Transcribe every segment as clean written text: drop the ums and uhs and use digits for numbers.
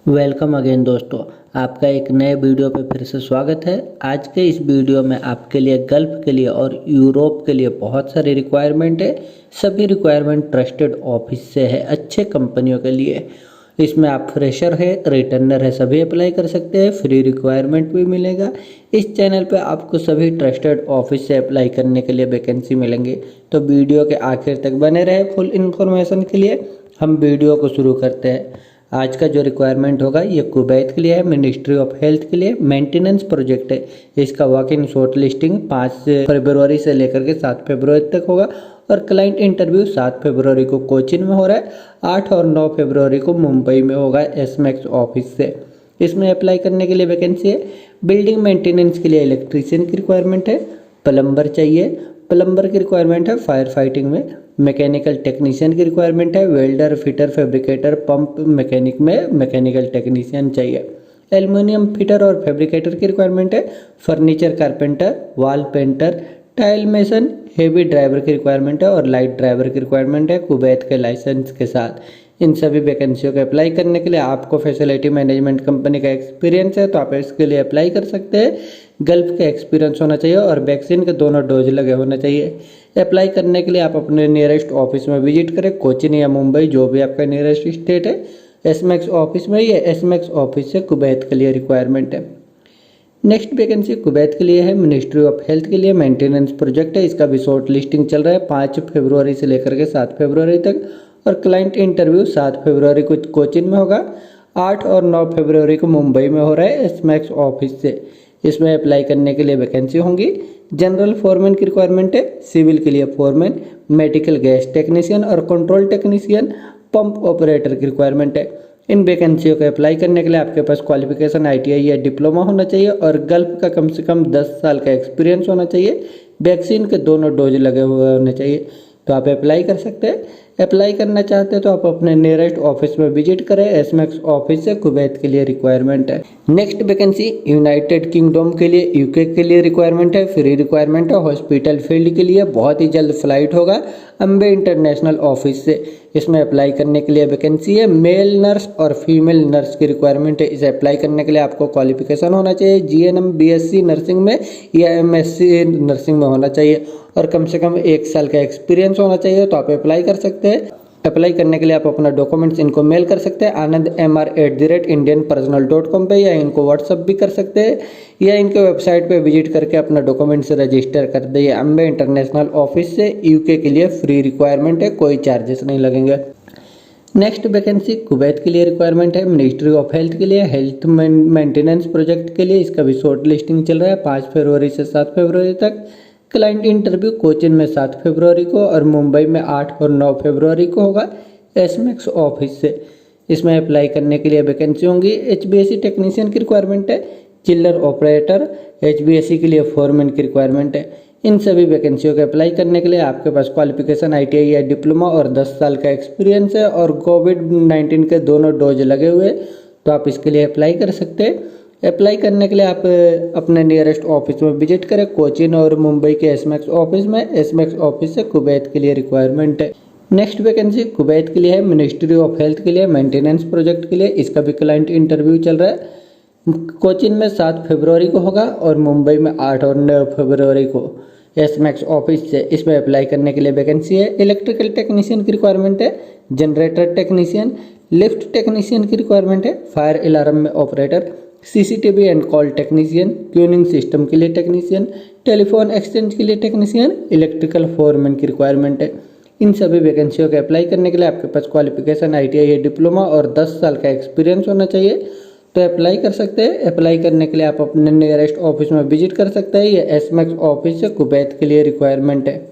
Welcome again दोस्तों, आपका एक नए वीडियो पे फिर से स्वागत है। आज के इस वीडियो में आपके लिए गल्फ के लिए और यूरोप के लिए बहुत सारी रिक्वायरमेंट है। सभी रिक्वायरमेंट ट्रस्टेड ऑफिस से है, अच्छे कंपनियों के लिए। इसमें आप फ्रेशर है, रिटर्नर है, सभी अप्लाई कर सकते हैं। फ्री रिक्वायरमेंट भी मिलेगा। इस चैनल पे आपको सभी ट्रस्टेड ऑफिस से अप्लाई करने के लिए वैकेंसी मिलेंगी, तो वीडियो के आखिर तक बने रहे फुल इन्फॉर्मेशन के लिए। हम वीडियो को शुरू करते हैं। आज का जो रिक्वायरमेंट होगा ये कुवैत के लिए है, मिनिस्ट्री ऑफ हेल्थ के लिए। मेंटेनेंस प्रोजेक्ट है। इसका वॉक इन शॉर्ट लिस्टिंग 5 फरवरी से लेकर के 7 फरवरी तक होगा और क्लाइंट इंटरव्यू 7 फरवरी को कोचिन में हो रहा है। 8 और 9 फरवरी को मुंबई में होगा एसमैक्स ऑफिस से। इसमें अप्लाई करने के लिए वैकेंसी है। बिल्डिंग मेंटेनेंस के लिए इलेक्ट्रीशियन की रिक्वायरमेंट है। प्लम्बर चाहिए, प्लम्बर की रिक्वायरमेंट है। फायर फाइटिंग में मैकेनिकल टेक्नीशियन की रिक्वायरमेंट है। Welder, fitter, fabricator, pump mechanic में मैकेनिकल टेक्नीशियन चाहिए। एल्युमिनियम फिटर और फैब्रिकेटर की रिक्वायरमेंट है। Furniture carpenter, wall painter, tile mason, heavy driver की रिक्वायरमेंट है और लाइट ड्राइवर की रिक्वायरमेंट है कुवैत के लाइसेंस के साथ। इन सभी वैकेंसियों को अप्लाई करने के लिए आपको फैसिलिटी मैनेजमेंट कंपनी का एक्सपीरियंस है, तो आप इसके लिए अप्लाई कर सकते हैं। गल्फ का एक्सपीरियंस होना चाहिए और वैक्सीन के दोनों डोज लगे होने चाहिए। अप्लाई करने के लिए आप अपने नियरेस्ट ऑफिस में विजिट करें, कोचिन या मुंबई, जो भी आपका नियरेस्ट स्टेट है। एसमैक्स ऑफिस में या एसमैक्स ऑफिस से कुवैत के लिए रिक्वायरमेंट है। नेक्स्ट वैकेंसी कुवैत के लिए है, मिनिस्ट्री ऑफ हेल्थ के लिए। मेंटेनेंस प्रोजेक्ट है। इसका भी शॉर्ट लिस्टिंग चल रहा है 5 फरवरी से लेकर के 7 फरवरी तक और क्लाइंट इंटरव्यू 7 फरवरी को कोचिन में होगा। 8 और 9 फरवरी को मुंबई में हो रहा है एसमैक्स ऑफिस से। इसमें अप्लाई करने के लिए वैकेंसी होंगी। जनरल फोरमैन की रिक्वायरमेंट है। सिविल के लिए फोरमैन, मेडिकल गैस टेक्नीशियन और कंट्रोल टेक्नीशियन, पंप ऑपरेटर की रिक्वायरमेंट है। इन वैकेंसियों को अप्लाई करने के लिए आपके पास क्वालिफिकेशन ITI या डिप्लोमा होना चाहिए और गल्फ का कम से कम 10 साल का एक्सपीरियंस होना चाहिए। वैक्सीन के दोनों डोज लगे हुए होने चाहिए, तो आप अप्लाई कर सकते हैं। अप्लाई करना चाहते हैं तो आप अपने नियरेस्ट ऑफिस में विजिट करें। एसमैक्स ऑफिस से कुवैत के लिए रिक्वायरमेंट है। नेक्स्ट वैकेंसी यूनाइटेड किंगडम के लिए, यूके के लिए रिक्वायरमेंट है। फ्री रिक्वायरमेंट है। हॉस्पिटल फील्ड के लिए बहुत ही जल्द फ्लाइट होगा अम्बे इंटरनेशनल ऑफिस से। इसमें अप्लाई करने के लिए वैकेंसी है। मेल नर्स और फीमेल नर्स की रिक्वायरमेंट है। इसे अप्लाई करने के लिए आपको क्वालिफिकेशन होना चाहिए GNM BSc नर्सिंग में या MSc नर्सिंग में होना चाहिए और कम से कम 1 साल का एक्सपीरियंस होना चाहिए, तो आप अप्लाई कर सकते हैं। अप्लाई करने के लिए आप अपना डॉक्यूमेंट्स इनको मेल कर सकते हैं anandmr@indianpersonal.com पे, या इनको व्हाट्सअप भी कर सकते हैं या इनके वेबसाइट पे विजिट करके अपना डॉक्यूमेंट्स रजिस्टर कर दे। अम्बे इंटरनेशनल ऑफिस से यूके के लिए फ्री रिक्वायरमेंट है, कोई चार्जेस नहीं लगेंगे। नेक्स्ट वैकेंसी कुवैत के लिए रिक्वायरमेंट है। मिनिस्ट्री ऑफ हेल्थ के लिए, हेल्थ मेंटेनेंस प्रोजेक्ट के लिए। इसका भी शॉर्ट लिस्टिंग चल रहा है 5 फरवरी से 7 फरवरी तक। क्लाइंट इंटरव्यू कोचिन में 7 फरवरी को और मुंबई में 8 और 9 फरवरी को होगा एसमैक्स ऑफिस से। इसमें अप्लाई करने के लिए वैकेंसी होंगी। HVAC टेक्नीशियन की रिक्वायरमेंट है। चिल्लर ऑपरेटर, HVAC के लिए फोरमैन की रिक्वायरमेंट है। इन सभी वैकेंसियों के अप्लाई करने के लिए आपके पास क्वालिफिकेशन ITI या डिप्लोमा और 10 साल का एक्सपीरियंस है और कोविड-19 के दोनों डोज लगे हुए, तो आप इसके लिए अप्लाई कर सकते हैं। अप्लाई करने के लिए आप अपने नियरेस्ट ऑफिस में विजिट करें, कोचिन और मुंबई के एसमैक्स ऑफिस में। एसमैक्स ऑफिस से कुवैत के लिए रिक्वायरमेंट है। नेक्स्ट वैकेंसी कुवैत के लिए है, मिनिस्ट्री ऑफ हेल्थ के लिए, मेंटेनेंस प्रोजेक्ट के लिए। इसका भी क्लाइंट इंटरव्यू चल रहा है। कोचिन में 7 फरवरी को होगा और मुंबई में 8 और 9 फरवरी को एसमैक्स ऑफिस से। इसमें अप्लाई करने के लिए वैकेंसी है। इलेक्ट्रिकल टेक्नीशियन की रिक्वायरमेंट है। जनरेटर टेक्नीशियन, लिफ्ट टेक्नीशियन की रिक्वायरमेंट है। फायर अलार्म में operator, CCTV and call technician, tuning system के लिए टेक्नीशियन, टेलीफोन एक्सचेंज के लिए टेक्नीशियन, इलेक्ट्रिकल फोरमैन की रिक्वायरमेंट है। इन सभी वैकेंसियों के अप्लाई करने के लिए आपके पास क्वालिफिकेशन ITI या डिप्लोमा और 10 साल का एक्सपीरियंस होना चाहिए, तो अप्लाई कर सकते हैं। अप्लाई करने के लिए आप अपने नियरेस्ट ऑफिस में विजिट कर सकते हैं। ये एसमैक्स ऑफिस से कुवैत के लिए रिक्वायरमेंट है।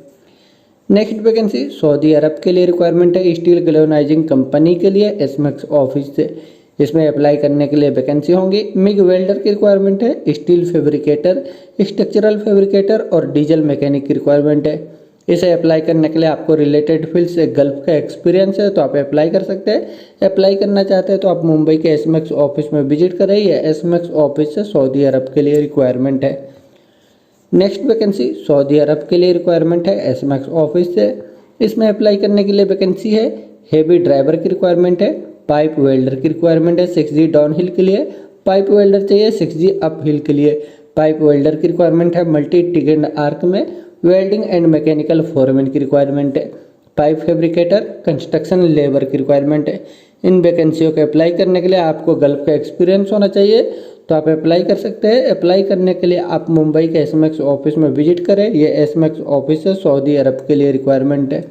नेक्स्ट वैकेंसी सऊदी अरब के लिए रिक्वायरमेंट है। स्टील गैल्वेनाइजिंग कंपनी के लिए एसमैक्स ऑफिस से। इसमें अप्लाई करने के लिए वैकेंसी होंगी। मिग वेल्डर की रिक्वायरमेंट है। स्टील फैब्रिकेटर, स्ट्रक्चरल फैब्रिकेटर और डीजल मैकेनिक की रिक्वायरमेंट है। इसे अप्लाई करने के लिए आपको रिलेटेड फील्ड से गल्फ का एक्सपीरियंस है, तो आप अप्लाई कर सकते हैं। अप्लाई करना चाहते हैं तो आप मुंबई के एसमैक्स ऑफिस में विजिट करें। या एसमैक्स ऑफिस से सऊदी अरब के लिए रिक्वायरमेंट है। नेक्स्ट वैकेंसी सऊदी अरब के लिए रिक्वायरमेंट है एसमैक्स ऑफिस से। इसमें अप्लाई करने के लिए वैकेंसी है। हेवी ड्राइवर की रिक्वायरमेंट है। पाइप वेल्डर की रिक्वायरमेंट है 6G डाउन हिल के लिए, पाइप वेल्डर चाहिए 6G अप हिल के लिए, पाइप वेल्डर की रिक्वायरमेंट है मल्टी टिगेंड आर्क में, वेल्डिंग एंड मैकेनिकल फोरमैन की रिक्वायरमेंट है, पाइप फैब्रिकेटर कंस्ट्रक्शन लेबर की रिक्वायरमेंट है। इन वैकेंसियों को अप्लाई करने के लिए आपको गल्फ का एक्सपीरियंस होना चाहिए, तो आप अप्लाई कर सकते हैं। अप्लाई करने के लिए आप मुंबई के एसएमएक्स ऑफिस में विजिट करें, ये एसएमएक्स ऑफिस है, सऊदी अरब के लिए रिक्वायरमेंट है।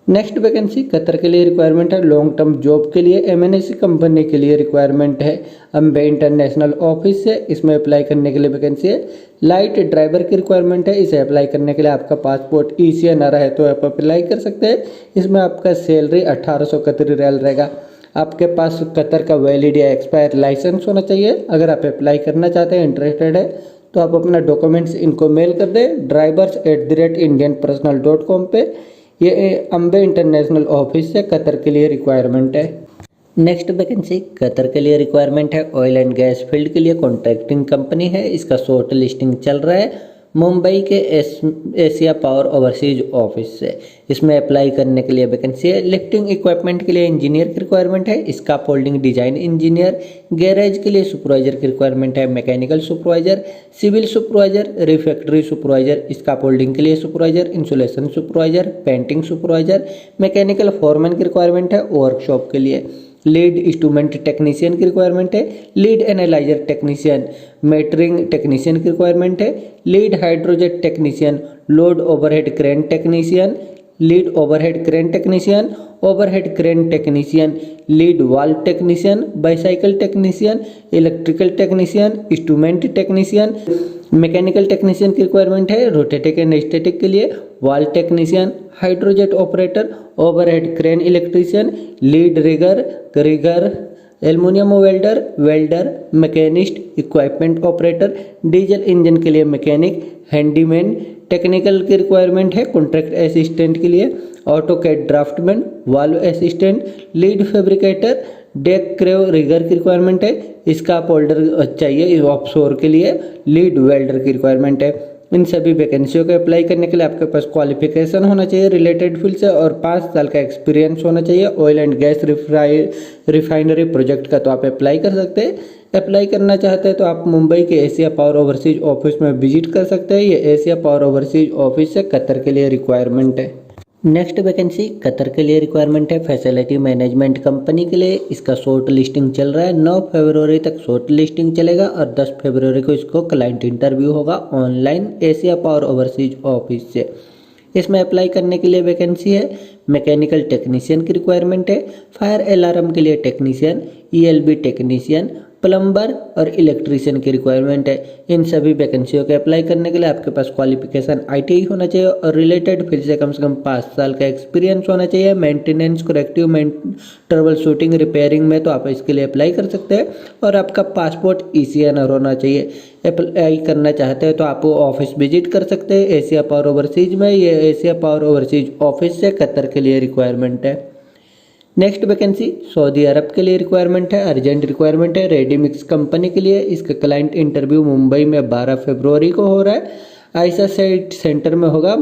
नेक्स्ट वैकेंसी कतर के लिए रिक्वायरमेंट है, लॉन्ग टर्म जॉब के लिए एमएनसी कंपनी के लिए रिक्वायरमेंट है, अम्बे इंटरनेशनल ऑफिस से। इसमें अप्लाई करने के लिए वैकेंसी है। लाइट ड्राइवर की रिक्वायरमेंट है, इसे अप्लाई करने के लिए आपका पासपोर्ट ECNR है तो आप अप्लाई कर सकते हैं। इसमें आपका सैलरी 1800 कतरी रियाल रहेगा। आपके पास कतर का वैलिड या एक्सपायर लाइसेंस होना चाहिए। अगर आप अप्लाई करना चाहते हैं, इंटरेस्टेड है, तो आप अपना डॉक्यूमेंट्स इनको मेल कर दें drivers@indianpersonal.com पे। ये अम्बे इंटरनेशनल ऑफिस से कतर के लिए रिक्वायरमेंट है। नेक्स्ट वैकेंसी कतर के लिए रिक्वायरमेंट है, ऑयल एंड गैस फील्ड के लिए कॉन्ट्रैक्टिंग कंपनी है। इसका शॉर्ट लिस्टिंग चल रहा है मुंबई के एशिया पावर ओवरसीज ऑफिस से। इसमें अप्लाई करने के लिए वैकेंसी है। लिफ्टिंग इक्विपमेंट के लिए इंजीनियर की रिक्वायरमेंट है, इसका फोल्डिंग डिजाइन इंजीनियर। गैरेज के लिए सुपरवाइजर की रिक्वायरमेंट है, mechanical supervisor, civil supervisor, refractory supervisor, इसका फोल्डिंग के लिए supervisor, insulation supervisor, painting supervisor, mechanical foreman की रिक्वायरमेंट है वर्कशॉप के लिए। लीड इंस्ट्रूमेंट टेक्नीशियन की रिक्वायरमेंट है, lead analyser technician, metering technician की रिक्वायरमेंट है, lead hydrojet technician, load overhead crane technician, lead overhead crane technician, overhead crane technician, lead valve technician, bicycle technician, electrical technician, instrument technician, mechanical technician की requirement है। रोटेटिक and static के लिए valve technician, hydrojet operator, overhead crane electrician, lead rigger, aluminium welder, machinist, equipment operator, diesel engine के लिए mechanic, handyman. Technical की requirement है contract assistant के लिए, AutoCAD draftsman, valve assistant, lead fabricator, deck crew rigger की requirement है। इसका holder चाहिए ऑफशोर के लिए, लीड वेल्डर की रिक्वायरमेंट है। इन सभी वैकेंसियों को अप्लाई करने के लिए आपके पास क्वालिफिकेशन होना चाहिए रिलेटेड फील्ड से और 5 साल का एक्सपीरियंस होना चाहिए oil and gas refinery project का, तो आप अप्लाई कर सकते हैं। अप्लाई करना चाहते हैं तो आप मुंबई के एशिया पावर ओवरसीज ऑफिस में विजिट कर सकते हैं। ये एशिया पावर ओवरसीज ऑफिस से कतर के लिए रिक्वायरमेंट है। नेक्स्ट वैकेंसी कतर के लिए रिक्वायरमेंट है, फैसिलिटी मैनेजमेंट कंपनी के लिए। इसका शॉर्ट लिस्टिंग चल रहा है, 9 फरवरी तक शॉर्ट लिस्टिंग चलेगा और 10 फरवरी को इसको क्लाइंट इंटरव्यू होगा online Asia power overseas office से। इसमें अप्लाई करने के लिए वैकेंसी है, मैकेनिकल टेक्नीशियन की रिक्वायरमेंट है, फायर अलार्म के लिए टेक्नीशियन, ELB टेक्नीशियन, प्लम्बर और इलेक्ट्रीशियन की रिक्वायरमेंट है। इन सभी वैकेंसियों के अप्लाई करने के लिए आपके पास क्वालिफिकेशन ITI होना चाहिए और रिलेटेड फील्ड से कम 5 साल का एक्सपीरियंस होना चाहिए। Maintenance, corrective trouble shooting, repairing में तो आप इसके लिए अप्लाई कर सकते हैं और आपका पासपोर्ट ECNR होना चाहिए। अप्लाई करना चाहते हैं तो आप ऑफिस विजिट कर सकते हैं एशिया पावर ओवरसीज में। ये एशिया पावर ओवरसीज ऑफिस से कतर के लिए रिक्वायरमेंट है। नेक्स्ट वैकेंसी सऊदी अरब के लिए रिक्वायरमेंट है, अर्जेंट रिक्वायरमेंट है, रेडी मिक्स कंपनी के लिए। इसका क्लाइंट इंटरव्यू मुंबई में 12 फरवरी को हो रहा है, आयशा सेंटर में होगा,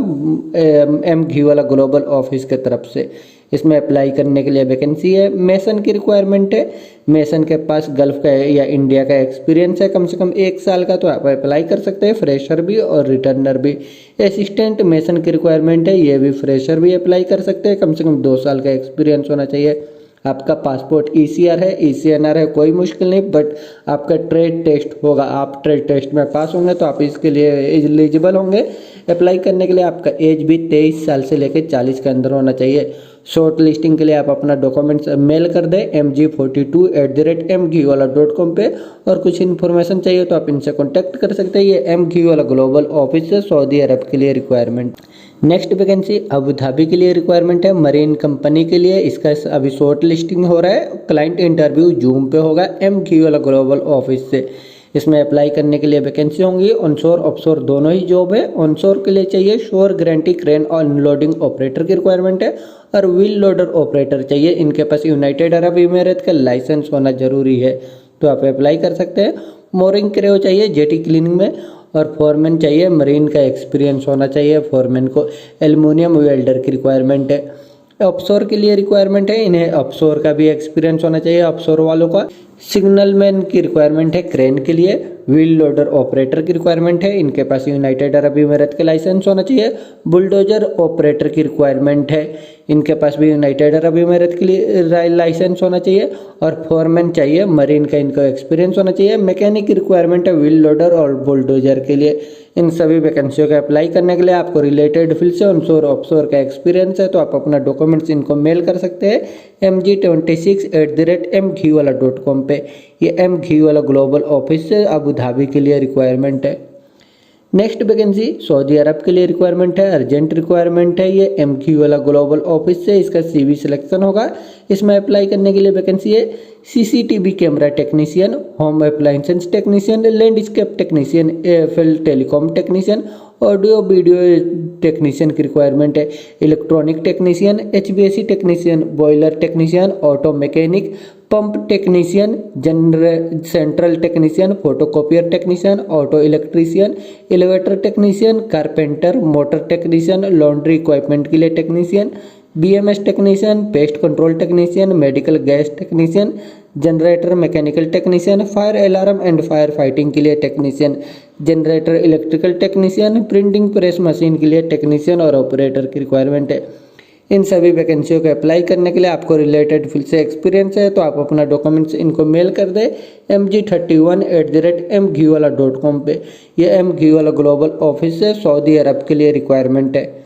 M घी वाला ग्लोबल ऑफिस के तरफ से। इसमें अप्लाई करने के लिए वैकेंसी है। मेसन की रिक्वायरमेंट है, मेसन के पास गल्फ का या इंडिया का एक्सपीरियंस है कम से कम 1 साल का, तो आप अप्लाई कर सकते हैं, फ्रेशर भी और रिटर्नर भी। असिस्टेंट मेसन की रिक्वायरमेंट है, ये भी फ्रेशर भी अप्लाई कर सकते हैं, कम से कम 2 साल का एक्सपीरियंस होना चाहिए। आपका पासपोर्ट ECNR है, कोई मुश्किल नहीं, बट आपका ट्रेड टेस्ट होगा, आप ट्रेड टेस्ट में पास होंगे तो आप इसके लिए एलिजिबल होंगे। अप्लाई करने के लिए आपका एज भी 23 साल से लेकर 40 के अंदर होना चाहिए। शॉर्ट लिस्टिंग के लिए आप अपना डॉक्यूमेंट्स मेल कर दें mg42@mghwala.com पे, और कुछ इन्फॉर्मेशन चाहिए तो आप इनसे कॉन्टैक्ट कर सकते हैं। ये M घी वाला ग्लोबल ऑफिस है, सऊदी अरब के लिए requirement. Next vacancy Abu Dhabi के लिए रिक्वायरमेंट है, मरीन कंपनी के लिए। इसका अभी शॉर्ट लिस्टिंग हो रहा है, क्लाइंट इंटरव्यू जूम पे होगा, M घी वाला ग्लोबल ऑफिस से। इसमें अप्लाई करने के लिए वैकेंसी होंगी, ऑनशोर ऑफशोर दोनों ही जॉब है। ऑनशोर के लिए चाहिए शोर गारंटी क्रेन और अनलोडिंग ऑपरेटर की रिक्वायरमेंट है, और व्हील लोडर ऑपरेटर चाहिए। इनके पास यूनाइटेड अरब इमिरेट का लाइसेंस होना जरूरी है, तो आप अप्लाई कर सकते हैं। मोरिंग क्रेव चाहिए जेटी क्लीनिंग में, और फोरमैन चाहिए, मरीन का एक्सपीरियंस होना चाहिए फोरमैन को। एल्युमिनियम वेल्डर की रिक्वायरमेंट है। ऑफशोर के लिए रिक्वायरमेंट है, इन्हें ऑफशोर का भी एक्सपीरियंस होना चाहिए ऑफशोर वालों का। सिग्नल मैन की रिक्वायरमेंट है क्रेन के लिए। व्हील लोडर ऑपरेटर की रिक्वायरमेंट है, इनके पास यूनाइटेड अरब इमीरेत का लाइसेंस होना चाहिए। बुलडोजर ऑपरेटर की रिक्वायरमेंट है, इनके पास भी यूनाइटेड अरब इमीरेत के लिए लाइसेंस होना चाहिए। और फोरमैन चाहिए, मरीन का इनको एक्सपीरियंस होना चाहिए। मैकेनिक की रिक्वायरमेंट है व्हील लोडर और बुलडोजर के लिए। इन सभी वैकेंसियों का अप्लाई करने के लिए आपको रिलेटेड फील्ड से ऑनशोर ऑफशोर का एक्सपीरियंस है तो आप अपना डॉक्यूमेंट्स इनको मेल कर सकते हैं mg26@mghwala.com पे। ये mghwala ग्लोबल ऑफिस से अबू धाबी के लिए रिक्वायरमेंट है। नेक्स्ट वैकेंसी सऊदी अरब के लिए रिक्वायरमेंट है, अर्जेंट रिक्वायरमेंट है। ये mghwala ग्लोबल ऑफिस से इसका CV सिलेक्शन होगा। इसमें अप्लाई करने के लिए वैकेंसी है CCTV camera technician, home appliances technician, landscape technician, AFL telecom technician, audio video technician की रिक्वायरमेंट है। Electronic technician, HVAC technician, boiler technician, auto mechanic, pump technician, central technician, photocopier technician, auto electrician, elevator technician, carpenter, motor technician, laundry equipment के लिए technician, BMS technician, pest control technician, medical gas technician, generator mechanical technician, fire alarm and fire fighting के लिए technician, generator electrical technician, printing press machine के लिए technician और operator की requirement है। इन सभी वैकेंसियों को अप्लाई करने के लिए आपको रिलेटेड फील्ड से एक्सपीरियंस है तो आप अपना डॉक्यूमेंट्स इनको मेल कर दें mg31@mghwala.com पे। ये mghwala ग्लोबल ऑफिस से सऊदी अरब के लिए रिक्वायरमेंट है।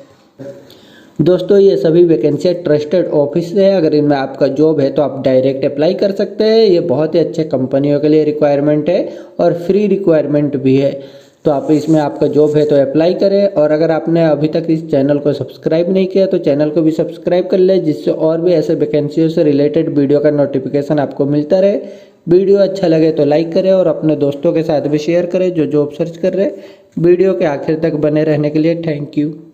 दोस्तों ये सभी वैकेंसियाँ ट्रस्टेड ऑफिस से है, अगर इनमें आपका जॉब है तो आप डायरेक्ट अप्लाई कर सकते हैं। ये बहुत ही अच्छे कंपनियों के लिए रिक्वायरमेंट है और फ्री रिक्वायरमेंट भी है, तो आप इसमें आपका जॉब है तो अप्लाई करें। और अगर आपने अभी तक इस चैनल को सब्सक्राइब नहीं किया तो चैनल को भी सब्सक्राइब कर ले, जिससे और भी ऐसे वैकेंसियों से रिलेटेड वीडियो का नोटिफिकेशन आपको मिलता रहे। वीडियो अच्छा लगे तो लाइक करें और अपने दोस्तों के साथ भी शेयर करें जो जॉब सर्च कर रहे हैं। वीडियो के आखिर तक बने रहने के लिए थैंक यू।